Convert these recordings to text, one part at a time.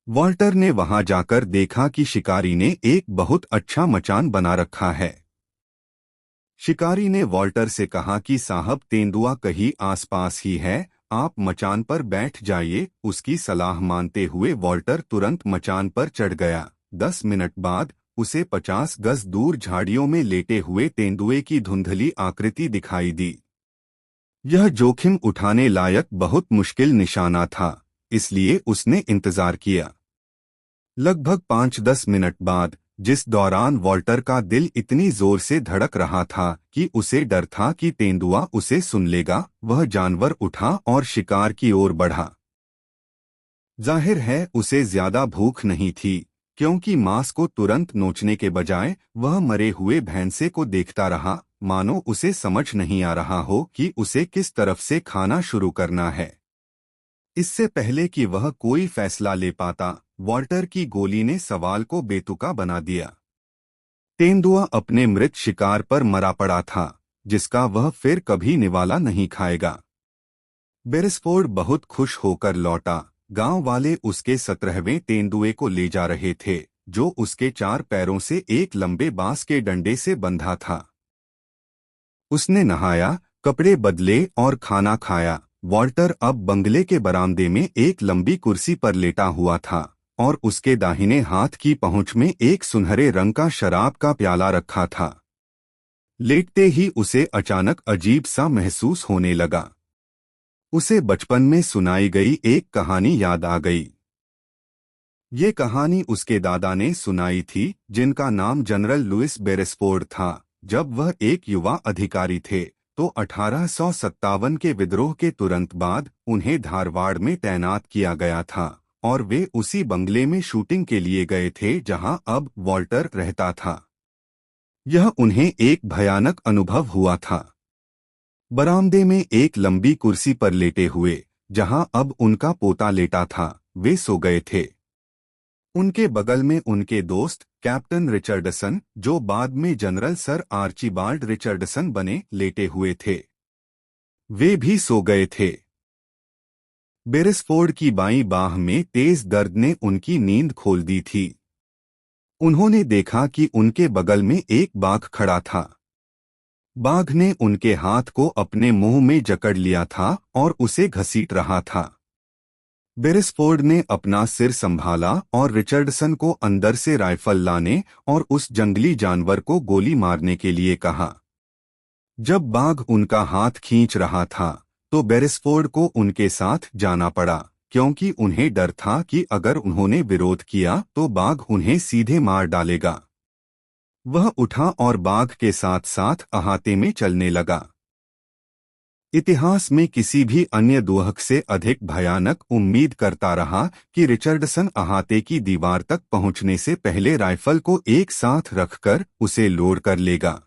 Walter ने वहां जाकर देखा कि शिकारी ने एक बहुत अच्छा मचान बना रखा है। शिकारी ने वॉल्टर से कहा कि साहब, तेंदुआ कहीं आसपास ही है, आप मचान पर बैठ जाइए। उसकी सलाह मानते हुए वॉल्टर तुरंत मचान पर चढ़ गया। 10 मिनट बाद उसे 50 गज दूर झाड़ियों में लेटे हुए तेंदुए की धुंधली आकृति दिखाई दी। यह जोखिम उठाने लायक बहुत मुश्किल निशाना था, इसलिए उसने इंतजार किया। लगभग 5-10 मिनट बाद, जिस दौरान वॉल्टर का दिल इतनी जोर से धड़क रहा था कि उसे डर था कि तेंदुआ उसे सुन लेगा, वह जानवर उठा और शिकार की ओर बढ़ा। जाहिर है उसे ज्यादा भूख नहीं थी, क्योंकि मांस को तुरंत नोचने के बजाय वह मरे हुए भैंसे को देखता रहा, मानो उसे समझ नहीं आ रहा हो कि उसे किस तरफ से खाना शुरू करना है। इससे पहले कि वह कोई फैसला ले पाता, वॉल्टर की गोली ने सवाल को बेतुका बना दिया। तेंदुआ अपने मृत शिकार पर मरा पड़ा था, जिसका वह फिर कभी निवाला नहीं खाएगा। बेरेस्फोर्ड बहुत खुश होकर लौटा। गांव वाले उसके 17वें तेंदुए को ले जा रहे थे, जो उसके 4 पैरों से एक लंबे बांस के डंडे से बंधा था। उसने नहाया, कपड़े बदले और खाना खाया। वॉल्टर अब बंगले के बरामदे में एक लंबी कुर्सी पर लेटा हुआ था, और उसके दाहिने हाथ की पहुंच में एक सुनहरे रंग का शराब का प्याला रखा था। लेटते ही उसे अचानक अजीब सा महसूस होने लगा। उसे बचपन में सुनाई गई एक कहानी याद आ गई। ये कहानी उसके दादा ने सुनाई थी, जिनका नाम जनरल लुइस बेरेस्फोर्ड था। जब वह एक युवा अधिकारी थे, तो 1857 के विद्रोह के तुरंत बाद उन्हें धारवाड़ में तैनात किया गया था, और वे उसी बंगले में शूटिंग के लिए गए थे जहां अब वॉल्टर रहता था। यह उन्हें एक भयानक अनुभव हुआ था। बरामदे में एक लंबी कुर्सी पर लेटे हुए, जहां अब उनका पोता लेटा था, वे सो गए थे। उनके बगल में उनके दोस्त कैप्टन रिचर्डसन, जो बाद में जनरल सर आर्चिबाल्ड रिचर्डसन बने, लेटे हुए थे। वे भी सो गए थे। बेरेस्फोर्ड की बाईं बाह में तेज दर्द ने उनकी नींद खोल दी थी। उन्होंने देखा कि उनके बगल में एक बाघ खड़ा था। बाघ ने उनके हाथ को अपने मुंह में जकड़ लिया था और उसे घसीट रहा था। बेरेस्फोर्ड ने अपना सिर संभाला और रिचर्डसन को अंदर से राइफल लाने और उस जंगली जानवर को गोली मारने के लिए कहा। जब बाघ उनका हाथ खींच रहा था, तो बेरेस्फोर्ड को उनके साथ जाना पड़ा, क्योंकि उन्हें डर था कि अगर उन्होंने विरोध किया तो बाघ उन्हें सीधे मार डालेगा। वह उठा और बाघ के साथ साथ अहाते में चलने लगा। इतिहास में किसी भी अन्य दुहक से अधिक भयानक उम्मीद करता रहा कि रिचर्डसन अहाते की दीवार तक पहुंचने से पहले राइफल को एक साथ रखकर उसे लोड कर लेगा।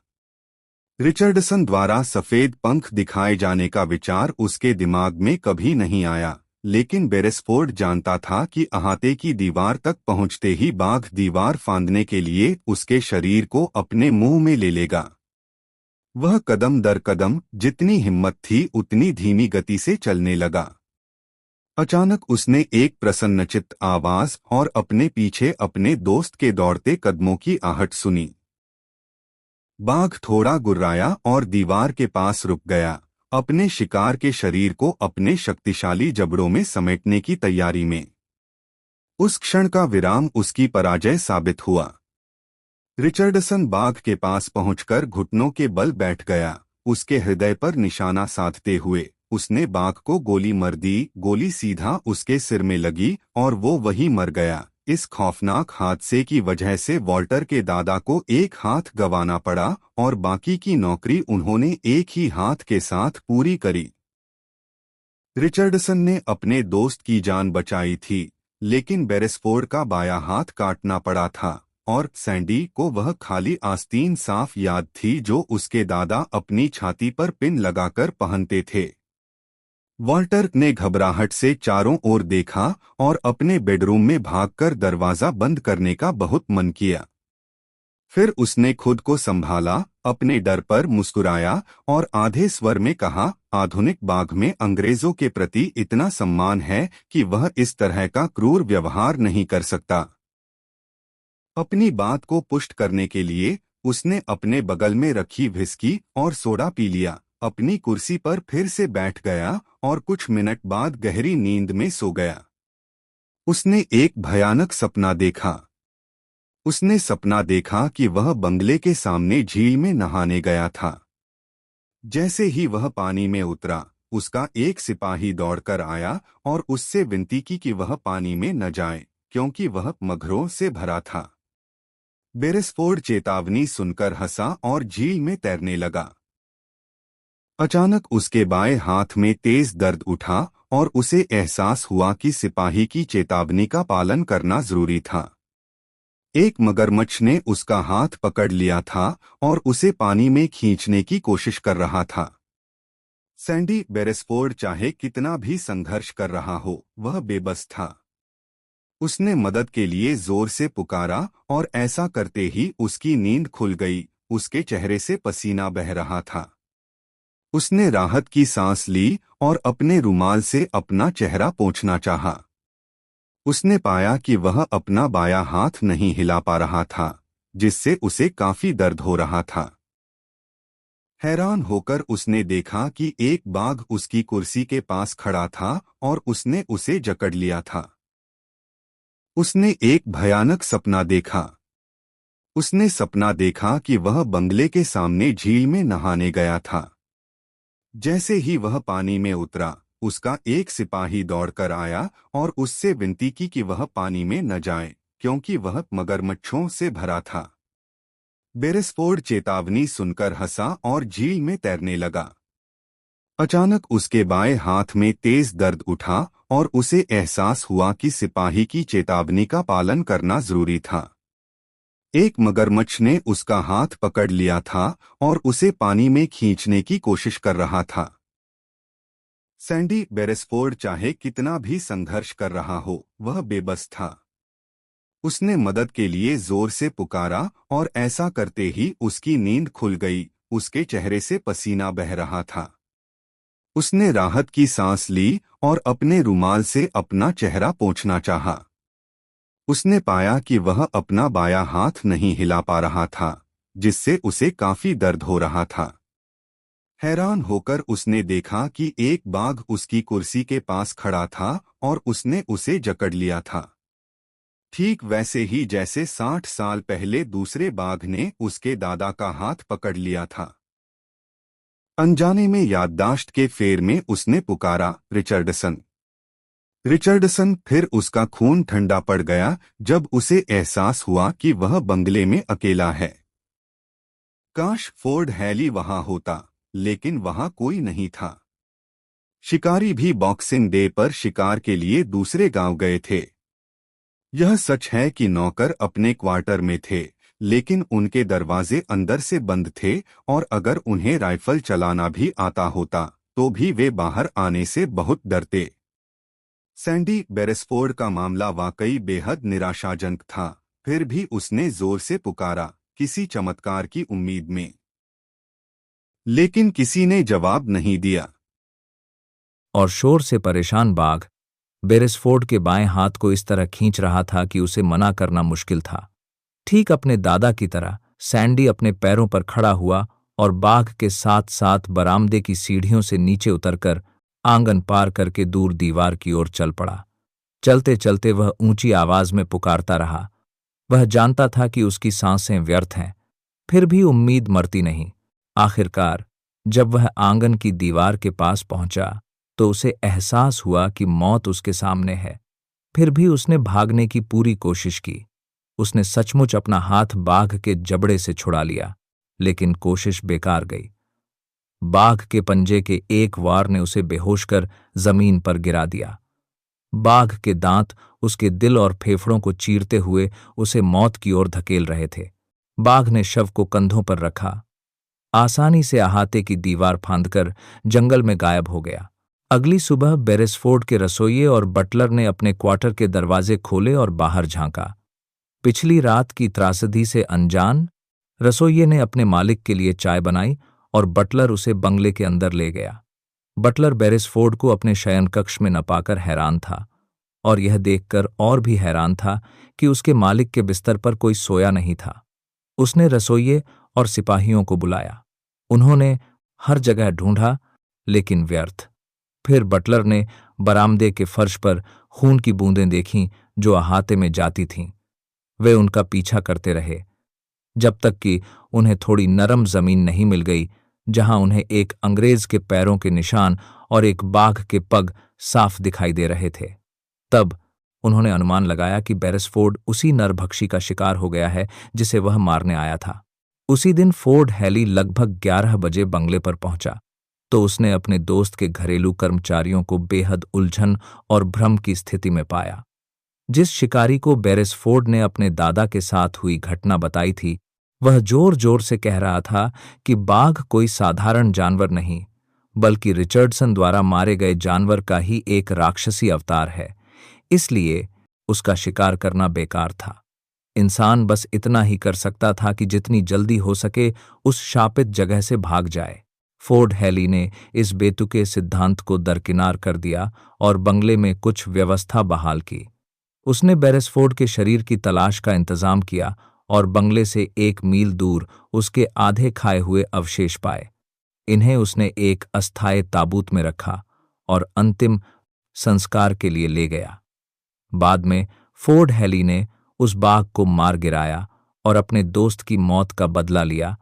रिचर्डसन द्वारा सफेद पंख दिखाए जाने का विचार उसके दिमाग में कभी नहीं आया, लेकिन बेरेस्फोर्ड जानता था कि अहाते की दीवार तक पहुंचते ही बाघ दीवार फांदने के लिए उसके शरीर को अपने मुंह में ले लेगा। वह कदम दर कदम, जितनी हिम्मत थी उतनी धीमी गति से चलने लगा। अचानक उसने एक प्रसन्नचित्त आवाज और अपने पीछे अपने दोस्त के दौड़ते कदमों की आहट सुनी। बाघ थोड़ा गुर्राया और दीवार के पास रुक गया, अपने शिकार के शरीर को अपने शक्तिशाली जबड़ों में समेटने की तैयारी में। उस क्षण का विराम उसकी पराजय साबित हुआ। रिचर्डसन बाघ के पास पहुंचकर घुटनों के बल बैठ गया। उसके हृदय पर निशाना साधते हुए उसने बाघ को गोली मार दी। गोली सीधा उसके सिर में लगी और वो वहीं मर गया। इस खौफनाक हादसे की वजह से वॉल्टर के दादा को एक हाथ गंवाना पड़ा और बाकी की नौकरी उन्होंने एक ही हाथ के साथ पूरी करी। रिचर्डसन ने अपने दोस्त की जान बचाई थी, लेकिन बेरेस्फोर्ड का बायां हाथ काटना पड़ा था, और सैंडी को वह खाली आस्तीन साफ याद थी जो उसके दादा अपनी छाती पर पिन लगाकर पहनते थे। वॉल्टर ने घबराहट से चारों ओर देखा और अपने बेडरूम में भागकर दरवाजा बंद करने का बहुत मन किया। फिर उसने खुद को संभाला, अपने डर पर मुस्कुराया और आधे स्वर में कहा, आधुनिक बाघ में अंग्रेजों के प्रति इतना सम्मान है कि वह इस तरह का क्रूर व्यवहार नहीं कर सकता। अपनी बात को पुष्ट करने के लिए उसने अपने बगल में रखी व्हिस्की और सोडा पी लिया, अपनी कुर्सी पर फिर से बैठ गया और कुछ मिनट बाद गहरी नींद में सो गया। उसने एक भयानक सपना देखा। उसने सपना देखा कि वह बंगले के सामने झील में नहाने गया था। जैसे ही वह पानी में उतरा, उसका एक सिपाही दौड़कर आया और उससे विनती की कि वह पानी में न जाए, क्योंकि वह मगरों से भरा था। बेरेस्फोर्ड चेतावनी सुनकर हंसा और झील में तैरने लगा। अचानक उसके बाएं हाथ में तेज दर्द उठा और उसे एहसास हुआ कि सिपाही की चेतावनी का पालन करना जरूरी था। एक मगरमच्छ ने उसका हाथ पकड़ लिया था और उसे पानी में खींचने की कोशिश कर रहा था। सैंडी बेरेस्फोर्ड चाहे कितना भी संघर्ष कर रहा हो, वह बेबस था। उसने मदद के लिए जोर से पुकारा और ऐसा करते ही उसकी नींद खुल गई। उसके चेहरे से पसीना बह रहा था। उसने राहत की सांस ली और अपने रुमाल से अपना चेहरा पोंछना चाहा। उसने पाया कि वह अपना बायां हाथ नहीं हिला पा रहा था, जिससे उसे काफी दर्द हो रहा था। हैरान होकर उसने देखा कि एक बाघ उसकी कुर्सी के पास खड़ा था और उसने उसे जकड़ लिया था। उसने एक भयानक सपना देखा। उसने सपना देखा कि वह बंगले के सामने झील में नहाने गया था। जैसे ही वह पानी में उतरा, उसका एक सिपाही दौड़कर आया और उससे विनती की कि वह पानी में न जाए, क्योंकि वह मगरमच्छों से भरा था। बेरेस्फोर्ड चेतावनी सुनकर हंसा और झील में तैरने लगा। अचानक उसके बाएं हाथ में तेज दर्द उठा और उसे एहसास हुआ कि सिपाही की चेतावनी का पालन करना जरूरी था। एक मगरमच्छ ने उसका हाथ पकड़ लिया था और उसे पानी में खींचने की कोशिश कर रहा था। सैंडी बेरेस्फोर्ड चाहे कितना भी संघर्ष कर रहा हो, वह बेबस था। उसने मदद के लिए जोर से पुकारा और ऐसा करते ही उसकी नींद खुल गई। उसके चेहरे से पसीना बह रहा था। उसने राहत की सांस ली और अपने रुमाल से अपना चेहरा पोंछना चाहा। उसने पाया कि वह अपना बायां हाथ नहीं हिला पा रहा था, जिससे उसे काफी दर्द हो रहा था। हैरान होकर उसने देखा कि एक बाघ उसकी कुर्सी के पास खड़ा था और उसने उसे जकड़ लिया था। ठीक वैसे ही जैसे 60 साल पहले दूसरे बाघ ने उसके दादा का हाथ पकड़ लिया था। अनजाने में याददाश्त के फेर में उसने पुकारा, रिचर्डसन। रिचर्डसन। फिर उसका खून ठंडा पड़ गया जब उसे एहसास हुआ कि वह बंगले में अकेला है। काश फोर्ड हैली वहां होता, लेकिन वहां कोई नहीं था। शिकारी भी बॉक्सिंग डे पर शिकार के लिए दूसरे गांव गए थे। यह सच है कि नौकर अपने क्वार्टर में थे, लेकिन उनके दरवाजे अंदर से बंद थे और अगर उन्हें राइफल चलाना भी आता होता तो भी वे बाहर आने से बहुत डरते। सैंडी बेरेस्फोर्ड का मामला वाकई बेहद निराशाजनक था, फिर भी उसने जोर से पुकारा, किसी चमत्कार की उम्मीद में। लेकिन किसी ने जवाब नहीं दिया। और शोर से परेशान बाघ बेरेस्फोर्ड के बाएं हाथ को इस तरह खींच रहा था कि उसे मना करना मुश्किल था। ठीक अपने दादा की तरह सैंडी अपने पैरों पर खड़ा हुआ और बाघ के साथ साथ बरामदे की सीढ़ियों से नीचे उतरकर आंगन पार करके दूर दीवार की ओर चल पड़ा। चलते चलते वह ऊंची आवाज में पुकारता रहा। वह जानता था कि उसकी सांसें व्यर्थ हैं, फिर भी उम्मीद मरती नहीं। आखिरकार जब वह आंगन की दीवार के पास पहुंचा तो उसे एहसास हुआ कि मौत उसके सामने है। फिर भी उसने भागने की पूरी कोशिश की। उसने सचमुच अपना हाथ बाघ के जबड़े से छुड़ा लिया, लेकिन कोशिश बेकार गई। बाघ के पंजे के एक वार ने उसे बेहोश कर जमीन पर गिरा दिया। बाघ के दांत उसके दिल और फेफड़ों को चीरते हुए उसे मौत की ओर धकेल रहे थे। बाघ ने शव को कंधों पर रखा, आसानी से अहाते की दीवार फांदकर जंगल में गायब हो गया। अगली सुबह बेरेस्फोर्ड के रसोइये और बटलर ने अपने क्वार्टर के दरवाजे खोले और बाहर झांका। पिछली रात की त्रासदी से अनजान रसोइये ने अपने मालिक के लिए चाय बनाई और बटलर उसे बंगले के अंदर ले गया। बटलर बेरेसफोर्ड को अपने शयन कक्ष में न पाकर हैरान था, और यह देखकर और भी हैरान था कि उसके मालिक के बिस्तर पर कोई सोया नहीं था। उसने रसोइये और सिपाहियों को बुलाया। उन्होंने हर जगह ढूंढा, लेकिन व्यर्थ। फिर बटलर ने बरामदे के फर्श पर खून की बूंदें देखीं जो अहाते में जाती थीं। वे उनका पीछा करते रहे, जब तक कि उन्हें थोड़ी नरम जमीन नहीं मिल गई जहां उन्हें एक अंग्रेज के पैरों के निशान और एक बाघ के पग साफ दिखाई दे रहे थे। तब उन्होंने अनुमान लगाया कि बेरेसफोर्ड उसी नरभक्षी का शिकार हो गया है जिसे वह मारने आया था। उसी दिन फोर्ड हैली लगभग 11 बजे बंगले पर पहुंचा तो उसने अपने दोस्त के घरेलू कर्मचारियों को बेहद उलझन और भ्रम की स्थिति में पाया। जिस शिकारी को बेरेसफोर्ड ने अपने दादा के साथ हुई घटना बताई थी, वह जोर जोर से कह रहा था कि बाघ कोई साधारण जानवर नहीं, बल्कि रिचर्डसन द्वारा मारे गए जानवर का ही एक राक्षसी अवतार है, इसलिए उसका शिकार करना बेकार था। इंसान बस इतना ही कर सकता था कि जितनी जल्दी हो सके उस शापित जगह से भाग जाए। फोर्ड हैली ने इस बेतुके सिद्धांत को दरकिनार कर दिया और बंगले में कुछ व्यवस्था बहाल की। उसने बेरेसफोर्ड के शरीर की तलाश का इंतजाम किया और बंगले से 1 मील दूर उसके आधे खाए हुए अवशेष पाए। इन्हें उसने एक अस्थायी ताबूत में रखा और अंतिम संस्कार के लिए ले गया। बाद में फोर्ड हैली ने उस बाघ को मार गिराया और अपने दोस्त की मौत का बदला लिया,